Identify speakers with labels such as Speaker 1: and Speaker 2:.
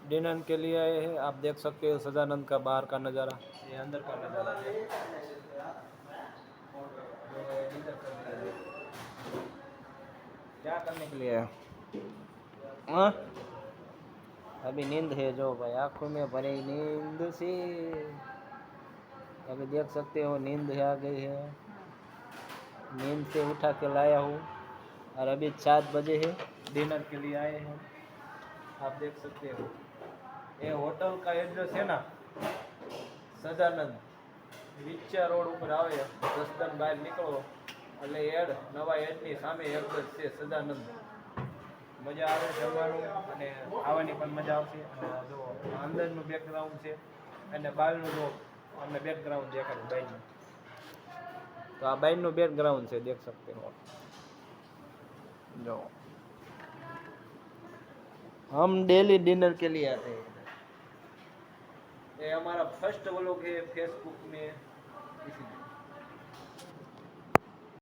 Speaker 1: Dinner के लिए आए हैं। आप देख सकते हो सदानंद का बाहर का नज़ारा, ये अंदर का नज़ारा है। क्या करने के लिए? हाँ, अभी नींद है जो भाई, आंखों में भरी नींद से अभी देख सकते हो नींद आ गई है। नींद से उठा के लाया हूँ और अभी 7 बजे है, डिनर के लिए आए हैं। आप देख सकते हो ये होटल का एड्रेस है ना, सदानंद विच्चा रोड ઉપર આવે રસ્તાની બહાર નીકળો એટલે એડ નવા એડની સામે એક જ છે સદાનંદ। મજા આવે જમવાનું અને ખાવાની પણ મજા આવશે। અને જો અંદરનું બેકગ્રાઉન્ડ છે અને બહારનું જો તમને બેકગ્રાઉન્ડ દેખાડું બાયનું, તો આ બાયનું બેકગ્રાઉન્ડ છે, देख सकते हो। जो हम डेली डिनर के लिए आते हैं। ये हमारा फर्स्ट व्लॉग है फेसबुक में।